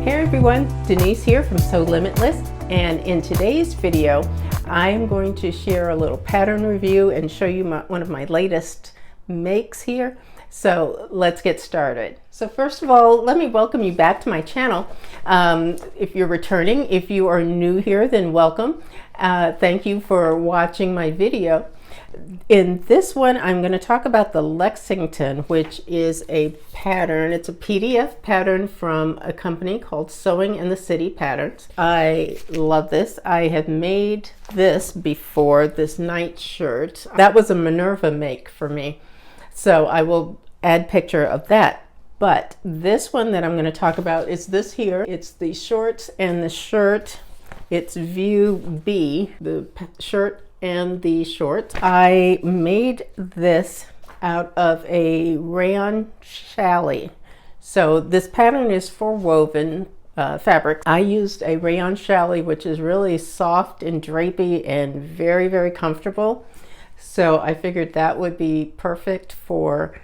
Hey everyone, Denise here from Sewlimitless, and in today's video I'm going to share a little pattern review and show you one of my latest makes here. So let's get started. So first of all, let me welcome you back to my channel. If you're returning, if you are new here, then welcome. Thank you for watching my video. In this one, I'm going to talk about the Lexington, which is a pattern. It's a PDF pattern from a company called Sewing in the City Patterns. I love this. I have made this before, this night shirt. That was a Minerva make for me. So I will add picture of that. But this one that I'm going to talk about is this here. It's the shorts and the shirt. It's view B, the shirt and the shorts. I made this out of a rayon challis. So this pattern is for woven fabric. I used a rayon challis, which is really soft and drapey and very, very comfortable. So I figured that would be perfect for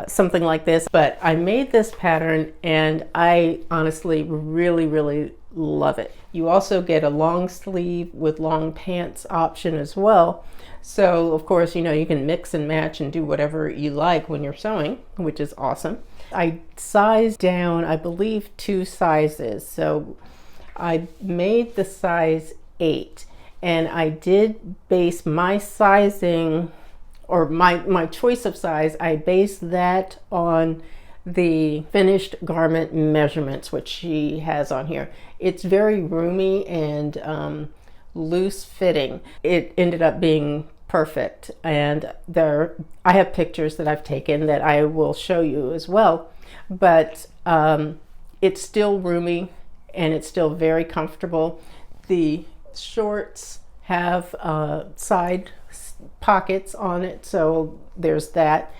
something like this. But I made this pattern and I honestly really love it. You also get a long sleeve with long pants option as well. So of course, you know, you can mix and match and do whatever you like when you're sewing, which is awesome. I sized down, I believe, 2 sizes. So I made the size 8, and I did base my sizing, or my choice of size, I based that on the finished garment measurements, which she has on here. It's very roomy and loose fitting. It ended up being perfect, and I have pictures that I've taken that I will show you as well, but it's still roomy and it's still very comfortable. The shorts have side pockets on it, so there's that.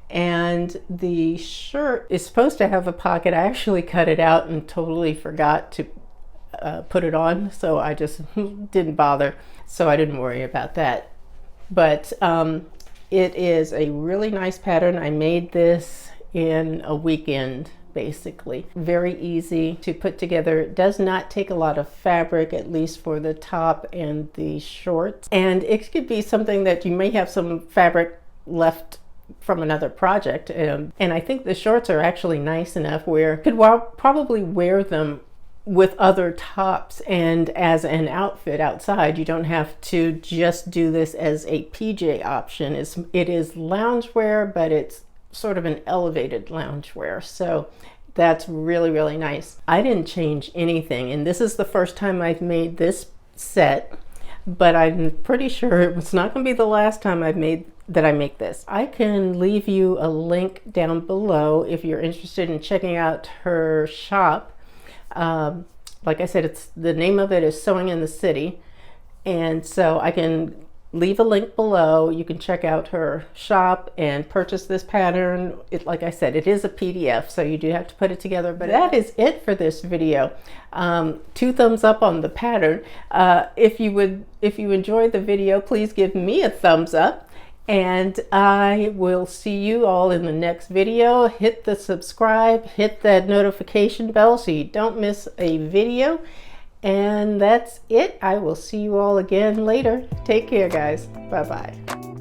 And the shirt is supposed to have a pocket. I actually cut it out and totally forgot to put it on, so I just didn't bother, so I didn't worry about that. But it is a really nice pattern. I made this in a weekend, basically. Very easy to put together. It does not take a lot of fabric, at least for the top and the shorts. And it could be something that you may have some fabric left from another project, and I think the shorts are actually nice enough where you could probably wear them with other tops and as an outfit outside. You don't have to just do this as a PJ option. It is loungewear, but it's sort of an elevated loungewear, so that's really nice. I didn't change anything, and this is the first time I've made this set, but I'm pretty sure it's not going to be the last time I make this. I can leave you a link down below if you're interested in checking out her shop. Like I said, the name of it is Sewing in the City, and so I can leave a link below. You can check out her shop and purchase this pattern. Like I said, it is a PDF, so you do have to put it together. But that is it for this video. 2 thumbs up on the pattern. If you enjoyed the video, please give me a thumbs up. And I will see you all in the next video. Hit the subscribe, hit that notification bell so you don't miss a video. And that's it. I will see you all again later. Take care, guys. Bye-bye.